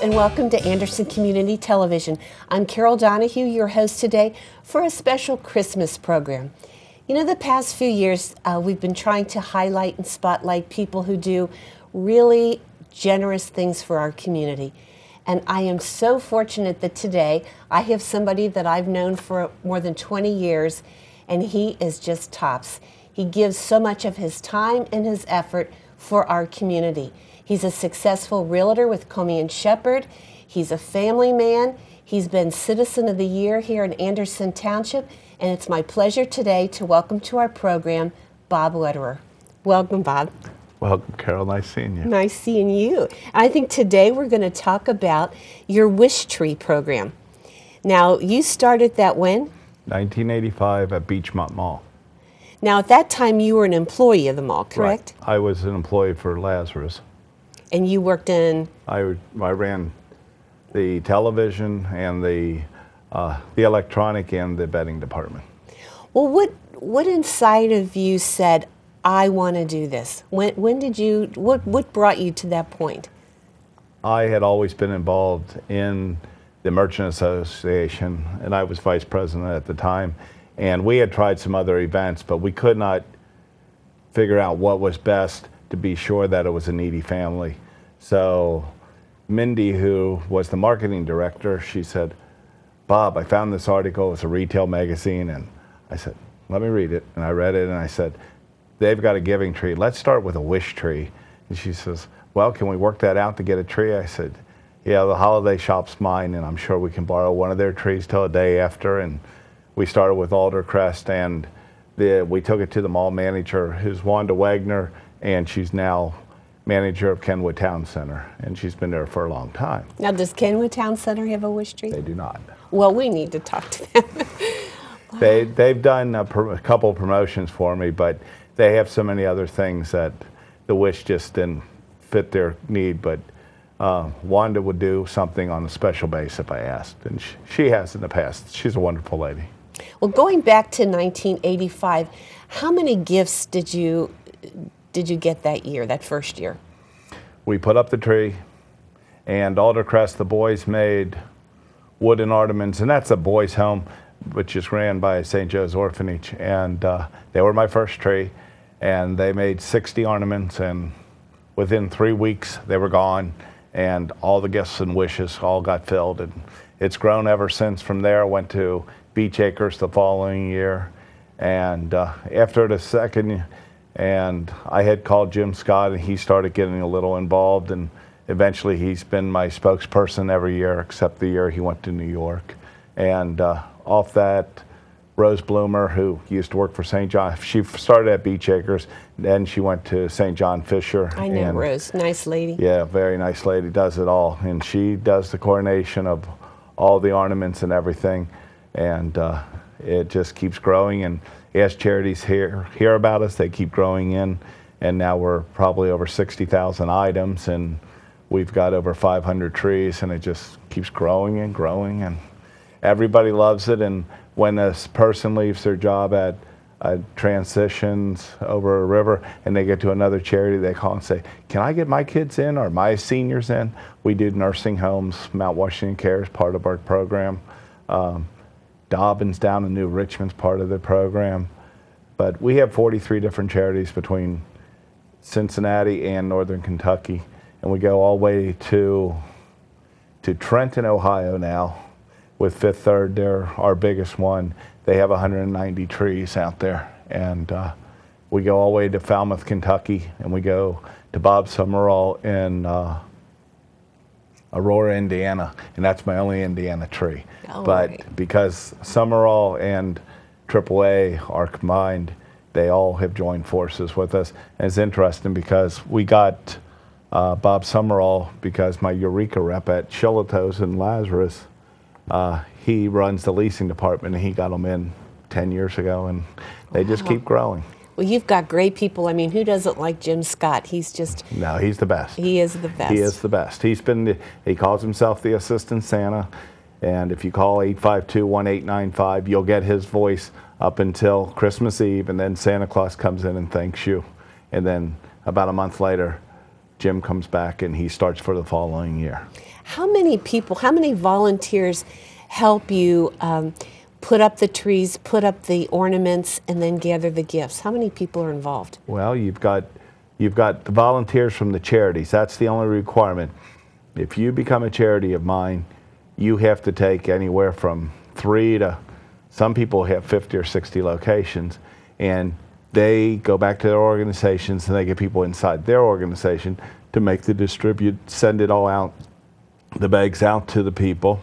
and welcome to Anderson Community Television. I'm Carol Donahue, your host today for a special Christmas program. You know, the past few years we've been trying to highlight and spotlight people who do really generous things for our community. And I am so fortunate that today I have somebody that I've known for more than 20 years, and he is just tops. He gives so much of his time and his effort for our community. He's a successful realtor with Comey & Shepherd. He's a family man. He's been Citizen of the Year here in Anderson Township. And it's my pleasure today to welcome to our program, Bob Lederer. Welcome, Bob. Welcome, Carol. Nice seeing you. Nice seeing you. I think today we're going to talk about your WishTree program. Now, you started that when? 1985 at Beachmont Mall. Now, at that time, you were an employee of the mall, correct? Right. I was an employee for Lazarus. And you worked in? I ran the television and the electronic and the betting department. Well, what inside of you said, I want to do this? When did you, what brought you to that point? I had always been involved in the Merchant Association, and I was vice president at the time. And we had tried some other events, but we could not figure out what was best to be sure that it was a needy family. So Mindy, who was the marketing director, she said, Bob, I found this article. It's a retail magazine. And I said, let me read it. And I read it, and I said, they've got a giving tree. Let's start with a wish tree. And she says, well, can we work that out to get a tree? I said, yeah, the holiday shop's mine, and I'm sure we can borrow one of their trees till a day after. And we started with aldercrest, and we took it to the mall manager, who's Wanda Wagner, and she's now manager of Kenwood Town Center, and she's been there for a long time. Now, does Kenwood Town Center have a wish tree? They do not. Well, we need to talk to them. They've done a couple promotions for me, but they have so many other things that the wish just didn't fit their need. But Wanda would do something on a special base if I asked, and she has in the past. She's a wonderful lady. Well, going back to 1985, how many gifts did you get that year, that first year? We put up the tree, and aldercrest, the boys made wooden ornaments, and that's a boys' home, which is ran by St. Joe's Orphanage, and they were my first tree, and they made 60 ornaments, and within 3 weeks they were gone, and all the gifts and wishes all got filled, and it's grown ever since. From there, I went to Beach Acres the following year, and after the second, and I had called Jim Scott, and he started getting a little involved, and eventually he's been my spokesperson every year except the year he went to New York. And off that, Rose Bloomer, who used to work for St. John, she started at Beach Acres, then she went to St. John Fisher. I know Rose, nice lady. Yeah, very nice lady, does it all. And she does the coordination of all the ornaments and everything. And it just keeps growing. And as charities hear about us, they keep growing in. And now we're probably over 60,000 items, and we've got over 500 trees, and it just keeps growing and growing. And everybody loves it. And when this person leaves their job at Transitions over a river and they get to another charity, they call and say, can I get my kids in or my seniors in? We do nursing homes. Mount Washington Care is part of our program. Dobbins down in New Richmond's part of the program. But we have 43 different charities between Cincinnati and Northern Kentucky. And we go all the way to Trenton, Ohio now with Fifth Third. They're our biggest one. They have 190 trees out there. And we go all the way to Falmouth, Kentucky, and we go to Bob Summerall in Aurora, Indiana, and that's my only Indiana tree. Oh, but right. Because Summerall and AAA are combined, they all have joined forces with us. And it's interesting because we got Bob Summerall because my Eureka rep at Shillito's in Lazarus, he runs the leasing department, and he got them in 10 years ago, and they just keep growing. Well, you've got great people. I mean, who doesn't like Jim Scott? He's just... No, he's the best. He is the best. He is the best. He calls himself the Assistant Santa, and if you call 852-1895, you'll get his voice up until Christmas Eve, and then Santa Claus comes in and thanks you. And then about a month later, Jim comes back and he starts for the following year. How many people, how many volunteers help you put up the trees, put up the ornaments, and then gather the gifts? How many people are involved? Well, you've got the volunteers from the charities. That's the only requirement. If you become a charity of mine, you have to take anywhere from 3 to, some people have 50 or 60 locations, and they go back to their organizations and they get people inside their organization to make the send it all out, the bags out to the people.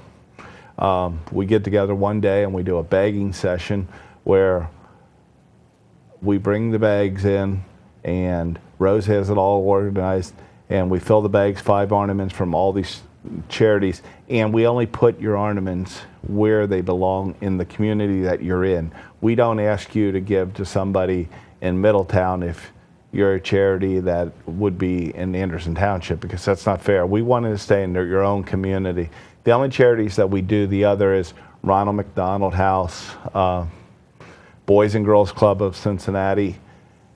We get together one day and we do a bagging session where we bring the bags in, and Rose has it all organized, and we fill the bags, 5 ornaments from all these charities, and we only put your ornaments where they belong in the community that you're in. We don't ask you to give to somebody in Middletown if you're a charity that would be in Anderson Township, because that's not fair. We wanted to stay in your own community. The only charities that we do the other is Ronald McDonald House, Boys and Girls Club of Cincinnati,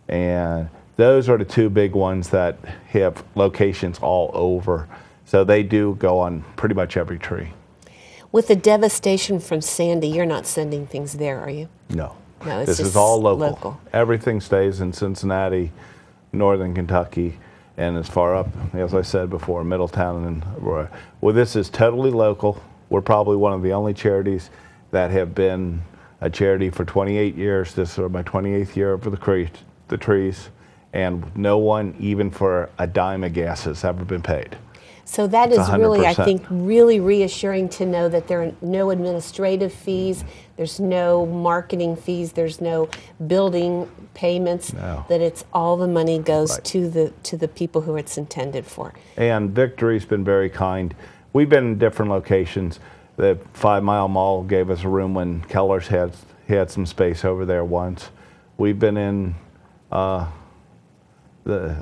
and those are the 2 big ones that have locations all over. So they do go on pretty much every tree. With the devastation from Sandy, you're not sending things there, are you? No. No, it's this just is all local. local. Everything stays in Cincinnati, northern Kentucky, and as far up, as I said before, Middletown and Aurora. Well, this is totally local. We're probably one of the only charities that have been a charity for 28 years. This is my 28th year for the trees, and no one, even for a dime of gas, has ever been paid. So that It's is really, I 100%. think, really reassuring to know that there are no administrative fees, there's no marketing fees, there's no building payments, No. that it's all the money goes Right. to the people who it's intended for. And Victory's been very kind. We've been in different locations. The 5 Mile Mall gave us a room when Keller's had some space over there once. We've been in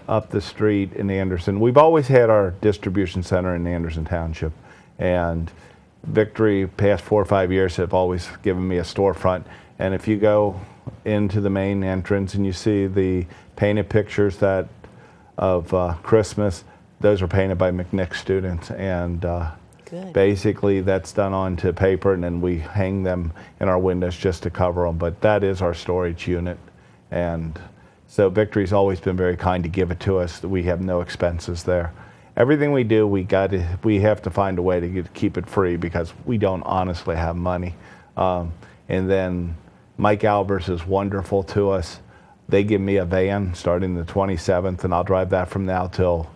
up the street in Anderson. We've always had our distribution center in Anderson Township, and Victory, past 4 or 5 years, have always given me a storefront. And if you go into the main entrance and you see the painted pictures of Christmas, those are painted by McNick students, and Good. basically that's done onto paper, and then we hang them in our windows just to cover them. But that is our storage unit, and so Victory's always been very kind to give it to us. We have no expenses there. Everything we do, we have to find a way to keep it free, because we don't honestly have money. And then Mike Albers is wonderful to us. They give me a van starting the 27th, and I'll drive that from now till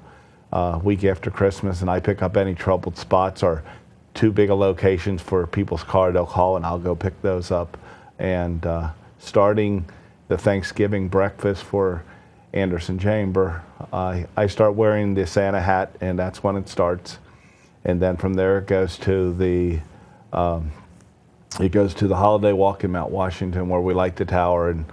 week after Christmas, and I pick up any troubled spots or too big a locations for people's car. They'll call, and I'll go pick those up. And starting the Thanksgiving breakfast for Anderson Chamber, I start wearing the Santa hat, and that's when it starts. And then from there it goes to the holiday walk in Mount Washington, where we light the tower. And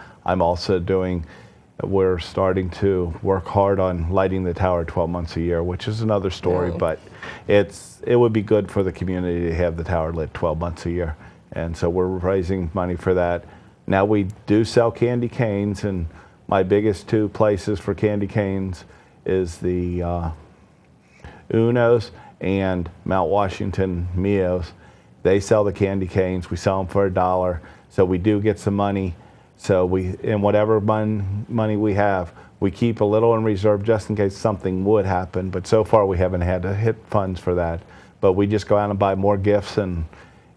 we're starting to work hard on lighting the tower 12 months a year, which is another story, but it would be good for the community to have the tower lit 12 months a year. And so we're raising money for that. Now we do sell candy canes, and my biggest 2 places for candy canes is the Uno's and Mount Washington Mio's. They sell the candy canes. We sell them for $1, so we do get some money. So in whatever money we have, we keep a little in reserve just in case something would happen. But so far we haven't had to hit funds for that. But we just go out and buy more gifts, and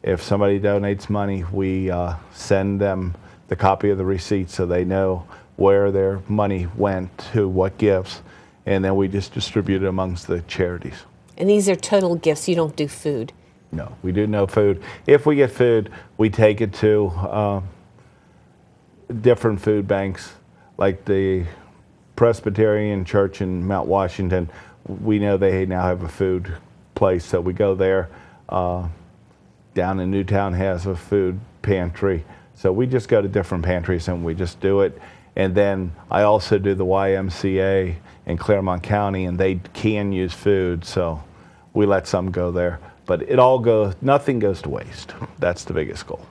if somebody donates money, we send them the copy of the receipt so they know where their money went to, what gifts, and then we just distribute it amongst the charities. And these are total gifts, you don't do food? No, we do no food. If we get food, we take it to different food banks, like the Presbyterian Church in Mount Washington. We know they now have a food place, so we go there. Down in Newtown has a food pantry. So we just go to different pantries and we just do it. And then I also do the YMCA in Claremont County, and they can use food, so we let some go there. But nothing goes to waste. That's the biggest goal.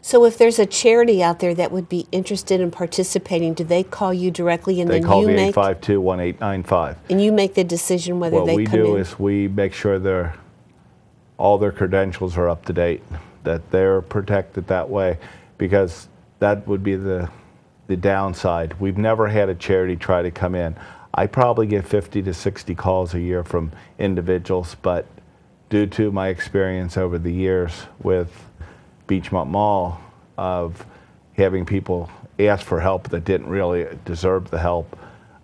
So if there's a charity out there that would be interested in participating, do they call you directly, and They then call you me make 852-1895. and you make the decision whether What they we come in? do is we make sure all their credentials are up to date, that they're protected that way, because that would be the downside. We've never had a charity try to come in. I probably get 50 to 60 calls a year from individuals, but due to my experience over the years with Beachmont Mall of having people ask for help that didn't really deserve the help,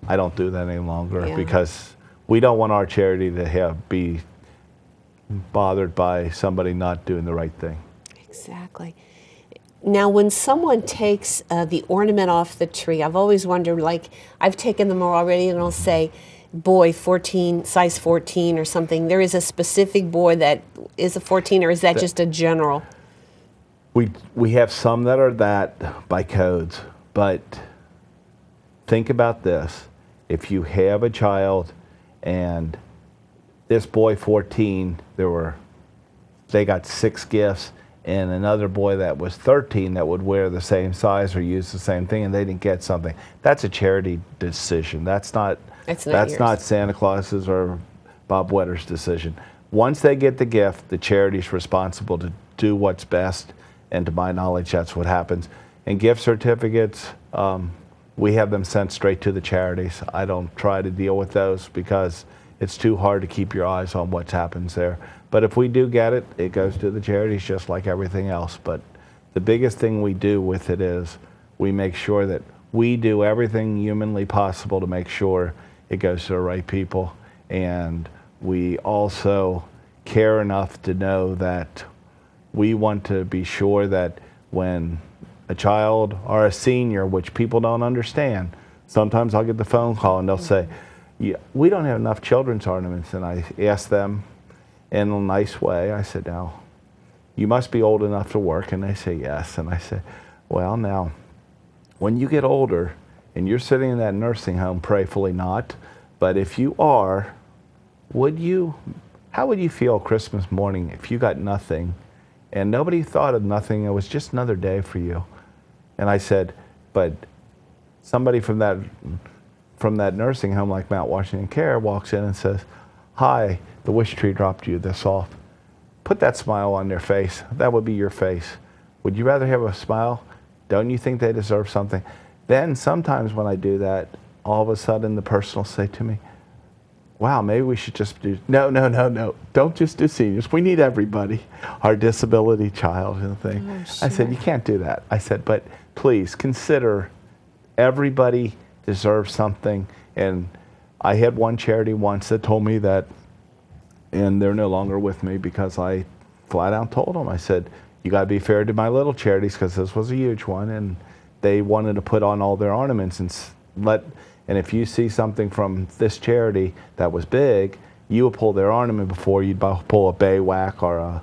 I don't do that any longer, because we don't want our charity to be bothered by somebody not doing the right thing. Exactly. Now, when someone takes the ornament off the tree, I've always wondered, like, I've taken them already, and I'll say, boy, 14, size 14 or something. There is a specific boy that is a 14, or is that just a general? We have some that are that by codes, but think about this. If you have a child and this boy 14, they got 6 gifts, and another boy that was 13 that would wear the same size or use the same thing, and they didn't get something. That's a charity decision. That's not Santa Claus's or Bob Wetter's decision. Once they get the gift, the charity's responsible to do what's best, and to my knowledge, that's what happens. And gift certificates, we have them sent straight to the charities. I don't try to deal with those because it's too hard to keep your eyes on what happens there. But if we do get it, it goes to the charities just like everything else. But the biggest thing we do with it is we make sure that we do everything humanly possible to make sure it goes to the right people. And we also care enough to know that we want to be sure that when a child or a senior, which people don't understand, sometimes I'll get the phone call and they'll say, yeah, we don't have enough children's ornaments. And I ask them in a nice way, I said, now, you must be old enough to work. And they say, yes. And I said, well, now, when you get older and you're sitting in that nursing home, prayerfully not, but if you are, how would you feel Christmas morning if you got nothing and nobody thought of nothing? It was just another day for you. And I said, but somebody from that nursing home like Mount Washington Care walks in and says, hi, the Wish Tree dropped you this off. Put that smile on their face. That would be your face. Would you rather have a smile? Don't you think they deserve something? Then sometimes when I do that, all of a sudden the person will say to me, wow, maybe we should just do, no. Don't just do seniors. We need everybody, our disability child and thing. Oh, sure. I said, you can't do that. I said, but please consider everybody deserves something. And I had one charity once that told me that, and they're no longer with me because I flat out told them, I said, you got to be fair to my little charities because this was a huge one. And they wanted to put on all their ornaments and if you see something from this charity that was big, you would pull their ornament before you'd pull a Baywhack or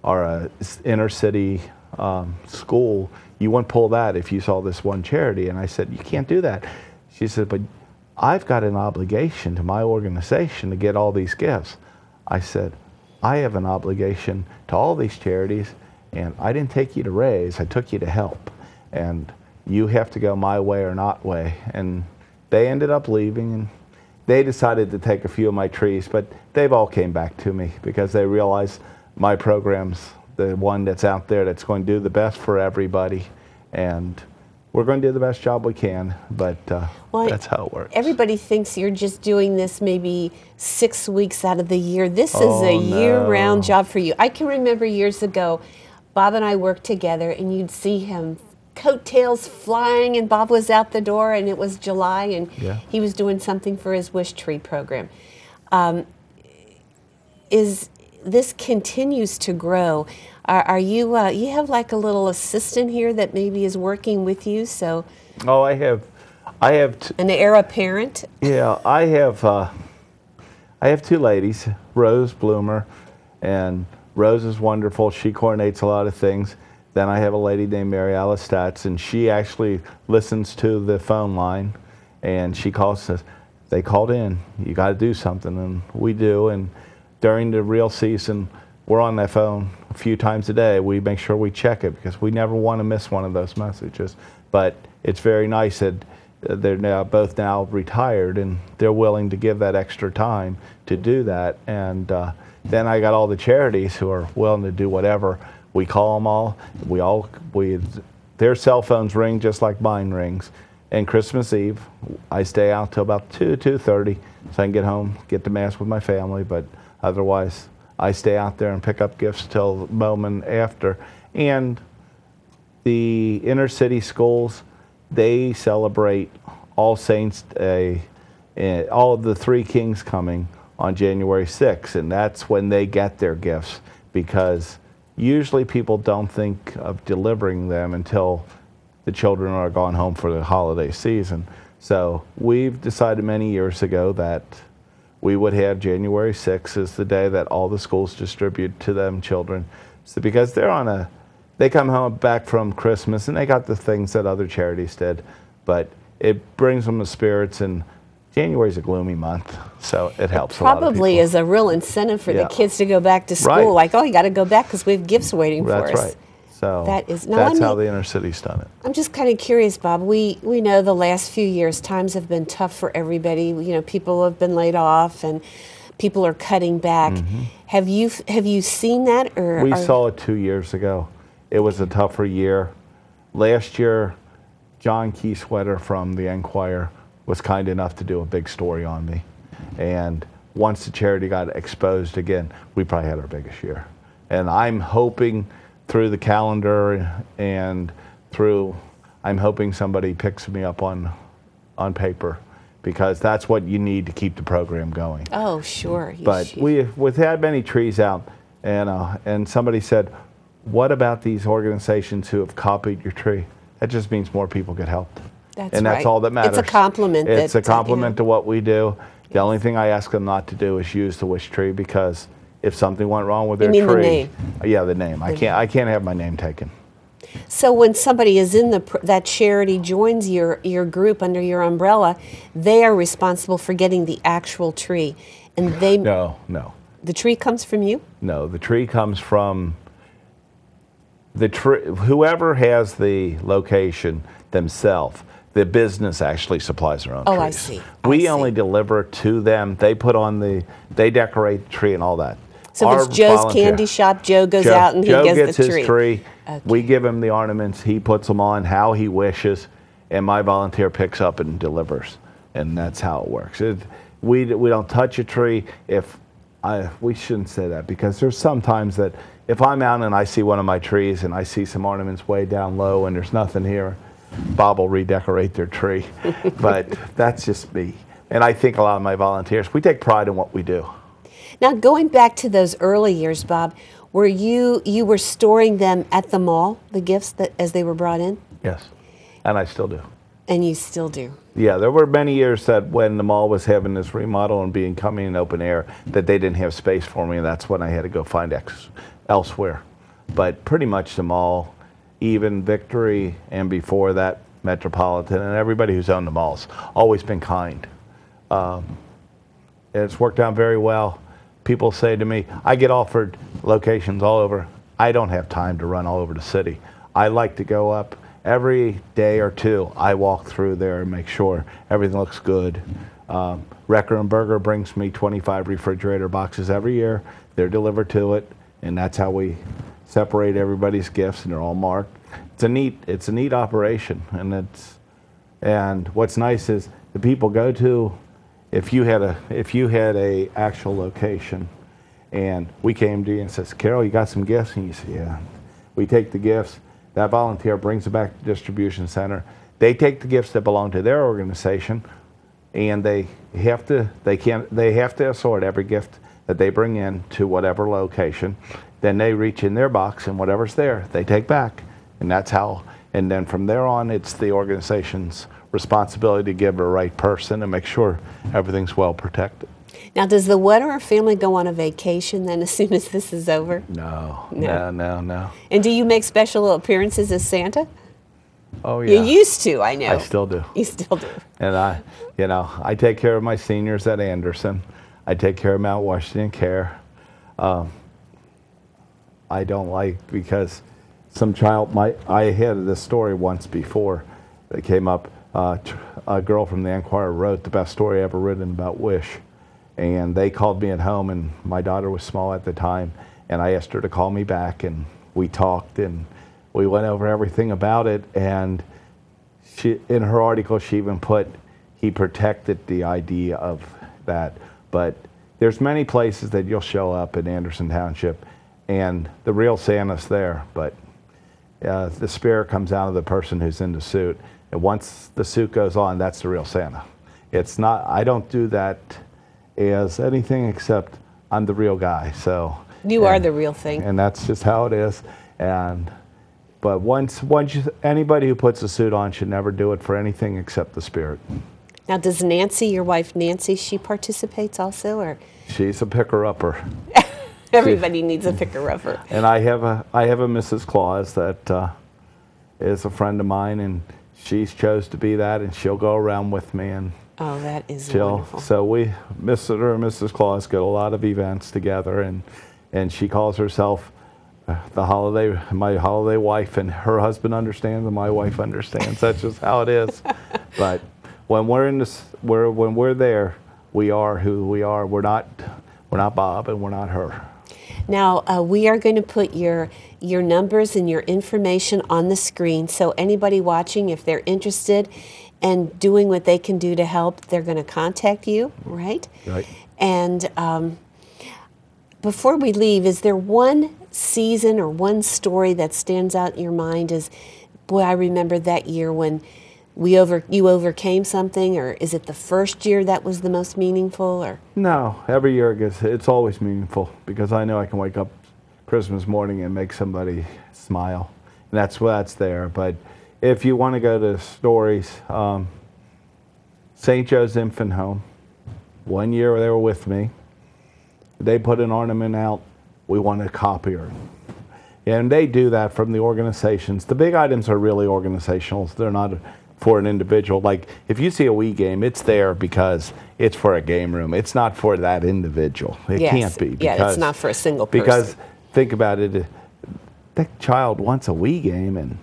a inner city school. You wouldn't pull that if you saw this one charity. And I said, you can't do that. She said, but I've got an obligation to my organization to get all these gifts. I said, I have an obligation to all these charities, and I didn't take you to raise, I took you to help. And you have to go my way or not way. And they ended up leaving, and they decided to take a few of my trees, but they've all came back to me because they realize my program's the one that's out there that's going to do the best for everybody. And we're going to do the best job we can, but that's how it works. Everybody thinks you're just doing this maybe 6 weeks out of the year. This is a year-round job for you. I can remember years ago, Bob and I worked together, and you'd see him coattails flying, and Bob was out the door, and it was July, and he was doing something for his Wish Tree program. This continues to grow. Are you you have like a little assistant here that maybe is working with you? So I have an heir apparent. Yeah, I have 2 ladies, Rose Bloomer, and Rose is wonderful. She coordinates a lot of things. Then I have a lady named Mary Alice Statz, and she actually listens to the phone line, and she calls and says, they called in, you got to do something, and we do. And during the real season, we're on that phone a few times a day. We make sure we check it because we never want to miss one of those messages. But it's very nice that they're both now retired, and they're willing to give that extra time to do that. And then I got all the charities who are willing to do whatever. We call them all. Their cell phones ring just like mine rings. And Christmas Eve, I stay out till about 2:30, so I can get home, get to Mass with my family. But otherwise, I stay out there and pick up gifts till the moment after. And the inner city schools, they celebrate All Saints Day, all of the Three Kings coming on January 6th, and that's when they get their gifts, because usually people don't think of delivering them until the children are gone home for the holiday season. So we've decided many years ago that we would have January 6th as the day that all the schools distribute to them children. So because they come home back from Christmas and they got the things that other charities did, but it brings them the spirits, and January's a gloomy month, so it helps a lot of people. Probably is a real incentive for the kids to go back to school. Right. Like, oh, you got to go back because we have gifts waiting for us. That's right. So that's how the inner city's done it. I'm just kind of curious, Bob. We know the last few years times have been tough for everybody. You know, people have been laid off and people are cutting back. Have you seen that? Or we saw it 2 years ago. It was a tougher year. Last year, John Keysweater from the Enquirer was kind enough to do a big story on me. And once the charity got exposed again, we probably had our biggest year. And I'm hoping through the calendar and I'm hoping somebody picks me up on paper, because that's what you need to keep the program going. Oh, sure. But we've had many trees out, and somebody said, what about these organizations who have copied your tree? That just means more people get helped. That's all that matters. It's a compliment. It's a compliment to what we do. The only thing I ask them not to do is use the wish tree, because if something went wrong with their tree, the name. Yeah, the name. I can't have my name taken. So when somebody is in that charity joins your group under your umbrella, they are responsible for getting the actual tree, and they No. The tree comes from you? No, the tree comes from the tree. Whoever has the location themselves. The business actually supplies their own trees. Oh, I see. We only deliver to them. They they decorate the tree and all that. So if it's Joe's candy shop, Joe goes out and he gets the tree. His tree. Okay. We give him the ornaments. He puts them on how he wishes, and my volunteer picks up and delivers. And that's how it works. We don't touch a tree. We shouldn't say that, because there's sometimes that if I'm out and I see one of my trees and I see some ornaments way down low and there's nothing here, Bob will redecorate their tree. But that's just me. And I think a lot of my volunteers, we take pride in what we do. Now, going back to those early years, Bob, were you were storing them at the mall, the gifts as they were brought in? Yes, and I still do. And you still do? Yeah, there were many years that when the mall was having this remodel and coming in open air, that they didn't have space for me, and that's when I had to go find elsewhere. But pretty much the mall, even Victory, and before that, Metropolitan, and everybody who's owned the malls, always been kind. It's worked out very well. People say to me, I get offered locations all over. I don't have time to run all over the city. I like to go up every day or two. I walk through there and make sure everything looks good. Wrecker and Burger brings me 25 refrigerator boxes every year. They're delivered to it, and that's how we separate everybody's gifts, and they're all marked. It's a neat operation, and what's nice is the people go to. If you had a actual location, and we came to you and says, Carol, you got some gifts? And you say, yeah. We take the gifts. That volunteer brings it back to the distribution center. They take the gifts that belong to their organization, and they have to assort every gift that they bring in to whatever location. Then they reach in their box, and whatever's there, they take back. And that's how. And then from there on, it's the organization's responsibility to give the right person and make sure everything's well protected. Now, does the Wetterer family go on a vacation then as soon as this is over? No. And do you make special appearances as Santa? Oh, yeah. You used to, I know. I still do. You still do. And I take care of my seniors at Anderson. I take care of Mount Washington Care. I don't like, because some child I had this story once before that came up. A girl from the Enquirer wrote the best story ever written about Wish, And they called me at home, and my daughter was small at the time, and I asked her to call me back, and we talked, and we went over everything about it. And she, in her article, she even put, he protected the idea of that. But there's many places that you'll show up in Anderson Township, and the real Santa's there, but the spirit comes out of the person who's in the suit. And once the suit goes on, that's the real Santa. It's not, I don't do that as anything except I'm the real guy. So you are the real thing. And that's just how it is. But once anybody who puts a suit on should never do it for anything except the spirit. Now, does Nancy, your wife Nancy, she participates also, or? She's a picker-upper. Everybody needs a picker-upper. And I have a Mrs. Claus that is a friend of mine, and she's chose to be that, and she'll go around with me, and oh, that is wonderful. So we, Mr. and Mrs. Claus, get a lot of events together, and she calls herself my holiday wife, and her husband understands, and my wife understands. That's just how it is. But when we're in this, when we're there, we are who we are. We're not Bob, and we're not her. Now, we are going to put your numbers and your information on the screen, so anybody watching, if they're interested in doing what they can do to help, they're going to contact you, right? Right. And before we leave, is there one season or one story that stands out in your mind as, boy, I remember that year when you overcame something, or is it the first year that was the most meaningful? Or no, every year it's always meaningful, because I know I can wake up Christmas morning and make somebody smile, and that's there. But if you want to go to stories, St. Joe's Infant Home, one year they were with me. They put an ornament out. We want a copier. And they do that from the organizations. The big items are really organizational. They're not for an individual. Like, if you see a Wii game, it's there because it's for a game room. It's not for that individual. It can't be. Because, yeah, it's not for a single person. Because, think about it, that child wants a Wii game, and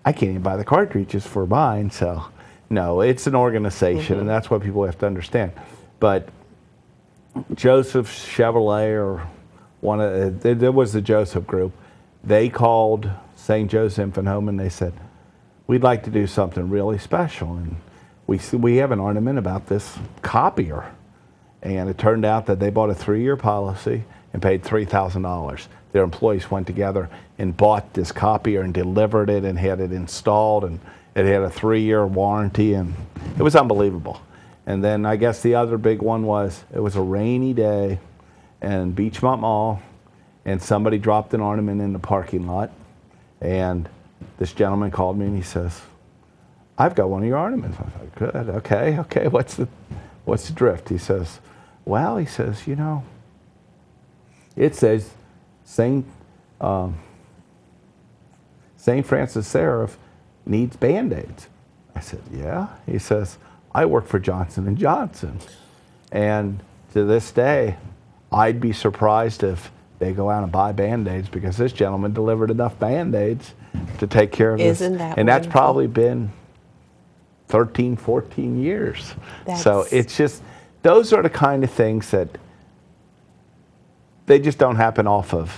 I can't even buy the cartridges for mine. So, no, it's an organization, and that's what people have to understand. But Joseph Chevrolet, or there was the Joseph Group, they called St. Joe's Infant Home, and they said, we'd like to do something really special, and we have an ornament about this copier. And it turned out that they bought a 3-year policy and paid $3,000. Their employees went together and bought this copier and delivered it and had it installed, and it had a 3-year warranty, and it was unbelievable. And then I guess the other big one was, it was a rainy day in Beachmont Mall, and somebody dropped an ornament in the parking lot, and this gentleman called me and he says, I've got one of your ornaments. I was like, good, okay, what's the drift? He says, well, he says, you know, it says St. Francis Seraph needs Band-Aids. I said, yeah? He says, I work for Johnson & Johnson. And to this day, I'd be surprised if they go out and buy Band-Aids, because this gentleman delivered enough Band-Aids to take care of this. Isn't that and wonderful? That's probably been 13, 14 years. So it's just, those are the kind of things that they just don't happen off of.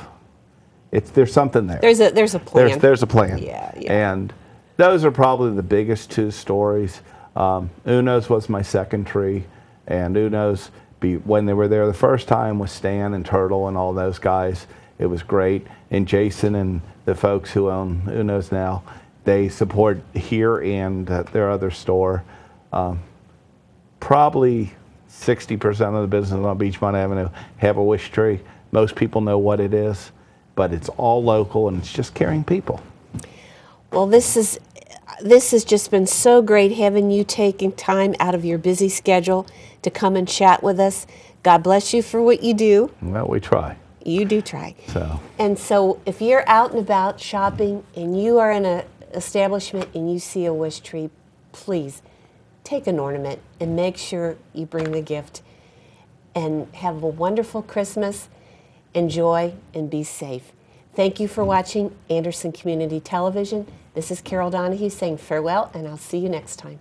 There's something there. There's a plan. There's a plan. Yeah. And those are probably the biggest two stories. Uno's was my second tree, and Uno's, when they were there the first time with Stan and Turtle and all those guys, it was great. And Jason and the folks who own Uno's now, they support here and their other store. Probably 60% of the business on Beachmont Avenue have a wish tree. Most people know what it is, but it's all local, and it's just caring people. Well, this has just been so great having you taking time out of your busy schedule to come and chat with us. God bless you for what you do. Well, we try. You do try. And so if you're out and about shopping and you are in an establishment and you see a wish tree, please take an ornament and make sure you bring the gift. And have a wonderful Christmas. Enjoy and be safe. Thank you for watching Anderson Community Television. This is Carol Donahue saying farewell, and I'll see you next time.